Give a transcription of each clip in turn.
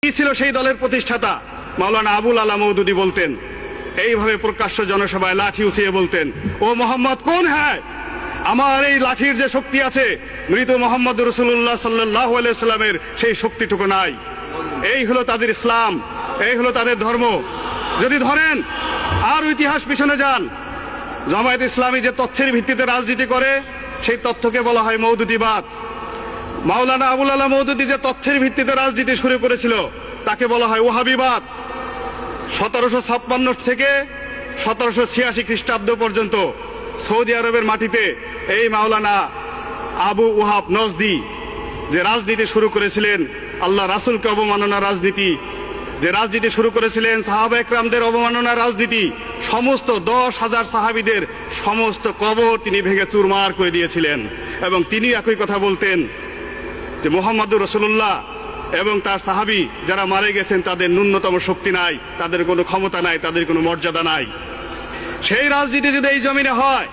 কি ছিল সেই দলের প্রতিষ্ঠাতা? মাওলানা আবুল আলা মওদুদী বলতেন, এইভাবে প্রকাশ্য জনসভায় লাঠি উঁচিয়ে বলতেন, ও মোহাম্মদ কোন হ্যায়? আমার এই লাঠির যে শক্তি আছে, মৃত মোহাম্মদ রাসূলুল্লাহ সাল্লাল্লাহু আলাইহি ওয়াসাল্লামের সেই শক্তিটুকু নাই। এই হলো তাদের ইসলাম, এই হলো তাদের ধর্ম। যদি ধরেন আর ইতিহাস পিছনে যান, জামায়াত ইসলামী যে তথ্যের ভিত্তিতে রাজনীতি করে সেই তথ্যকে বলা হয় মওদুদিবাদ। মাওলানা আবুল আলা মওদুদী যে তথ্যের ভিত্তিতে রাজনীতি শুরু করেছিল তাকে বলা হয় ওয়াহাবিবাদ। 1756 থেকে 1786 খ্রিস্টাব্দ পর্যন্ত সৌদি আরবের মাটিতে এই মাওলানা আবু ওয়াহাব নজদি যে রাজনীতি শুরু করেছিলেন, আল্লাহ রাসূলকে অবমাননা রাজনীতি, যে রাজনীতি শুরু করেছিলেন সাহাবা একরামদের অবমাননা রাজনীতি, সমস্ত 10,000 সাহাবীদের সমস্ত কবর তিনি ভেঙে চুরমার করে দিয়েছিলেন। এবং তিনি একই কথা বলতেন যে মুহাম্মদুর রাসূলুল্লাহ এবং তার সাহাবী যারা মারা গেছেন তাদের ন্যূনতম শক্তি নাই, তাদের কোনো ক্ষমতা নাই, তাদের কোনো মর্যাদা নাই। সেই রাজনীতি যদি এই জমিনে হয়,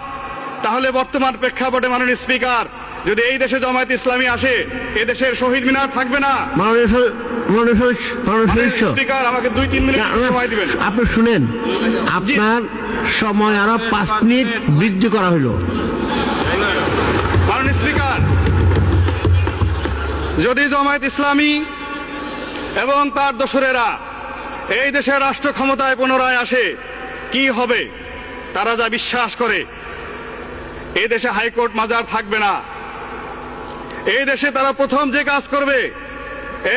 তাহলে বর্তমান প্রেক্ষাপটে মাননীয় স্পিকার, যদি এই দেশে জামায়াত ইসলামী আসে, এই দেশের শহীদ মিনার থাকবে না। স্পিকার, আমাকে 2-3 মিনিট সময় দিবেন। আপনি শুনেন, আপনার সময় আরো 5 মিনিট বৃদ্ধি করা হলো। মাননীয় স্পিকার, যদি জামায়াত ইসলামী এবং তার দোসরেরা এই দেশের রাষ্ট্র ক্ষমতায় পুনরায় আসে, কি হবে? তারা যা বিশ্বাস করে, এই দেশে হাইকোর্ট মাজার থাকবে না। এই দেশে তারা প্রথম যে কাজ করবে,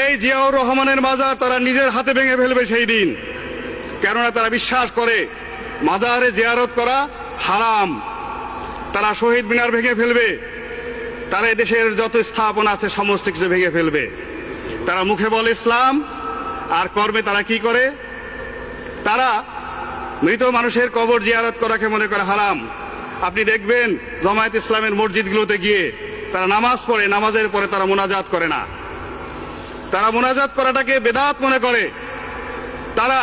এই জিয়াউর রহমানের মাজার তারা নিজের হাতে ভেঙে ফেলবে সেই দিন। কেননা তারা বিশ্বাস করে মাজারে জিয়ারত করা হারাম। তারা শহীদ মিনার ভেঙে ফেলবে, তারা এই দেশের যত স্থাপনা আছে সমস্ত কিছু ভেঙে ফেলবে। তারা মুখে বলে ইসলাম, আর কর্মে তারা কি করে? তারা মৃত মানুষের কবর জিয়ারত করাকে মনে করে হারাম। আপনি দেখবেন জামায়াত ইসলামের মসজিদগুলোতে গিয়ে তারা নামাজ পড়ে, নামাজের পরে তারা মুনাজাত করে না। তারা মুনাজাত করাটাকে বেদাত মনে করে। তারা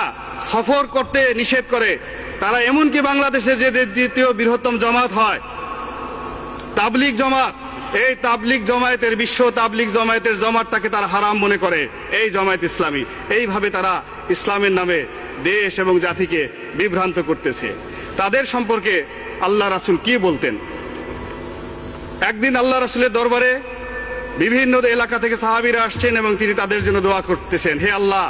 সফর করতে নিষেধ করে। তারা এমনকি বাংলাদেশে যে দ্বিতীয় বৃহত্তম জামাত হয় তাবলিগ জামাত, এই তাবলিগ জামায়াতের, বিশ্ব তাবলিগ জামায়াতের জামাতটাকে তারা হারাম মনে করে এই জামায়াত ইসলামী। এইভাবে তারা ইসলামের নামে দেশ এবং জাতিকে বিভ্রান্ত করতেছে। তাদের সম্পর্কে আল্লাহ রাসূল কি বলতেন? একদিন আল্লাহ রাসূলের দরবারে বিভিন্ন এলাকা থেকে সাহাবীরা আসছেন এবং তিনি তাদের জন্য দোয়া করতেছেন, হে আল্লাহ,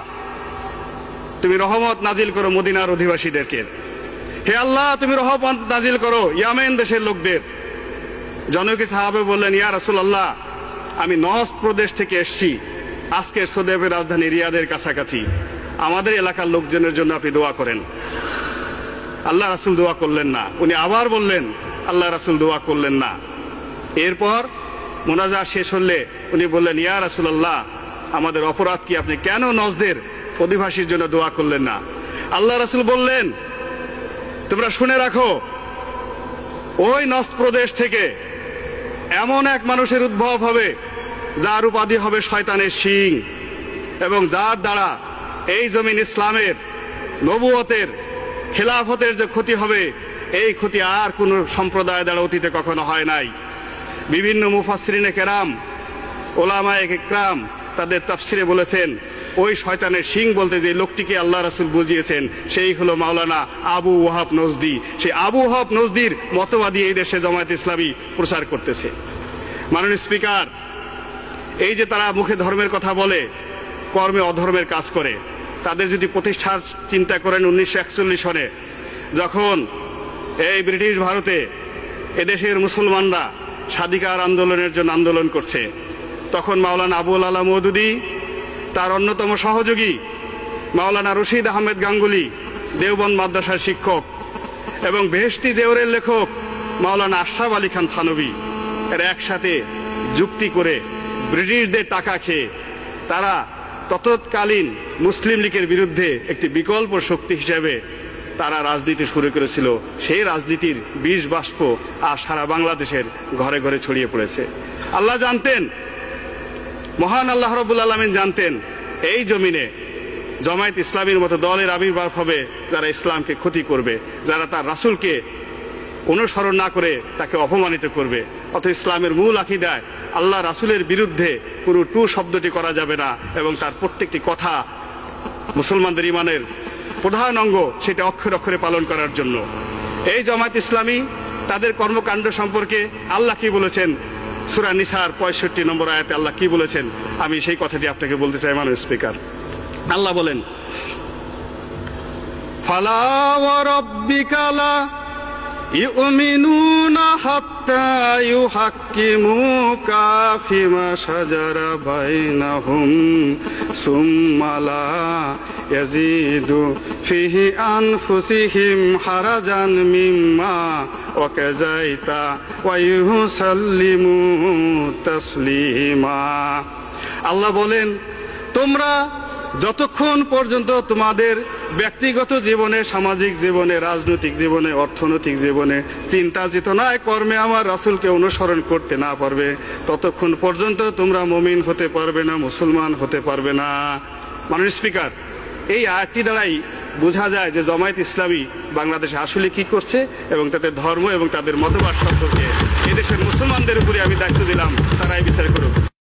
তুমি রহমত নাজিল করো মদিনার অধিবাসীদেরকে। হে আল্লাহ, তুমি রহমত নাজিল করো ইয়ামেন দেশের লোকদের। জনকে সাহাবে বললেন, ইয়া রাসূলুল্লাহ, আমি নজদ প্রদেশ থেকে এসেছি, আজকের সৌদি আরবের রাজধানী রিয়াদের কাছাকাছি, আমাদের এলাকার লোকজনের জন্য আপনি দোয়া করেন। আল্লাহ রাসূল দোয়া করলেন না। উনি আবার বললেন, আল্লাহ রাসূল দোয়া করলেন না। এরপর মুনাজাত শেষ হলে উনি বললেন, ইয়া রাসূলুল্লাহ, আমাদের অপরাধ কি? আপনি কেন নজদের অধিবাসীর জন্য দোয়া করলেন না? আল্লাহ রাসূল বললেন, তোমরা শুনে রাখো, ওই নজদ প্রদেশ থেকে এমন এক মানুষের উদ্ভব হবে যার উপাধি হবে শয়তানের শিং, এবং যার দ্বারা এই জমিন ইসলামের, নবুয়তের, খিলাফতের যে ক্ষতি হবে, এই ক্ষতি আর কোন সম্প্রদায় দ্বারা অতীতে কখনো হয় নাই। বিভিন্ন মুফাসসিরিনে কেরাম, ওলামায়ে ইকরাম তাদের তাফসিরে বলেছেন, ওই শয়তানের শিং বলতে যে লোকটিকে আল্লাহ রাসূল বুঝিয়েছেন সেই হলো মাওলানা আবু ওয়াহাব নজদি। সেই আবু ওয়াহাব নজদির মতবাদী এই দেশে জামায়াত ইসলামী প্রচার করতেছে। মাননীয় স্পিকার, এই যে তারা মুখে ধর্মের কথা বলে, কর্মে অধর্মের কাজ করে, তাদের যদি প্রতিষ্ঠার চিন্তা করেন 1941 সনে যখন এই ব্রিটিশ ভারতে এদেশের মুসলমানরা স্বাধিকার আন্দোলনের জন্য আন্দোলন করছে, তখন মাওলানা আবুল আলা মওদুদী, তার অন্যতম সহযোগী মাওলানা রশিদ আহমেদ গাঙ্গুলি, দেওবন্দ মাদ্রাসার শিক্ষক, এবং বেহেশতি জেওরের লেখক মাওলানা আশরাফ আলী খান থানভী, এরা একসাথে যুক্তি করে ব্রিটিশদের টাকা খেয়ে তারা তৎকালীন মুসলিম লীগের বিরুদ্ধে একটি বিকল্প শক্তি হিসেবে তারা রাজনীতি শুরু করেছিল। সেই রাজনীতির বিষ বাষ্প আর সারা বাংলাদেশের ঘরে ঘরে ছড়িয়ে পড়েছে। আল্লাহ জানতেন, মহান আল্লাহ রাব্বুল আলামিন জানতেন, এই জমিনে জামায়াত ইসলামীর মতো দলের আবির্ভাব হবে যারা ইসলামকে ক্ষতি করবে, যারা তার রাসূলকে অনুসরণ না করে তাকে অপমানিত করবে। অথবা ইসলামের মূল আকীদায় আল্লাহ রাসূলের বিরুদ্ধে কোনো টু শব্দটি করা যাবে না, এবং তার প্রত্যেকটি কথা মুসলমানদের ঈমানের প্রধান অঙ্গ, সেটা অক্ষরে অক্ষরে পালন করার জন্য। এই জামায়াত ইসলামী তাদের কর্মকাণ্ড সম্পর্কে আল্লাহ কি বলেছেন, সূরা নিসার 65 নম্বর আয়াতে আল্লাহ কি বলেছেন, আমি সেই কথাটি আপনাকে বলতে চাই মাননীয় স্পিকার। আল্লাহ বলেন, ফালা ওয়া রাব্বিকা লা ইউমিনুনা হাত্তা ইউহাক্কিমুকা ফিমা শাজারা বাইনাহুম সুম্মা লা ইয়াজিদু ফিহি আনফুসিহিম হারাজান মিম্মা ওয়াকাযাইতা ওয়া ইউসাল্লিমু তাসলিমা। আল্লাহ বলেন, তোমরা যতক্ষণ পর্যন্ত তোমাদের ব্যক্তিগত জীবনে, সামাজিক জীবনে, রাজনৈতিক জীবনে, অর্থনৈতিক জীবনে, চিন্তা চেতনায়, কর্মে আমার রাসূলকে অনুসরণ করতে না পারবে, ততক্ষণ পর্যন্ত তোমরা মুমিন হতে পারবে না, মুসলমান হতে পারবে না। মাননীয় স্পিকার, এই আয়াতটি দ্বারাই বোঝা যায় যে জামায়াত ইসলামী বাংলাদেশে আসলে কি করছে, এবং তাদের ধর্ম এবং তাদের মতবাদ সম্পর্কে এদেশের মুসলমানদের উপরে আমি দায়িত্ব দিলাম, তারা এই বিচার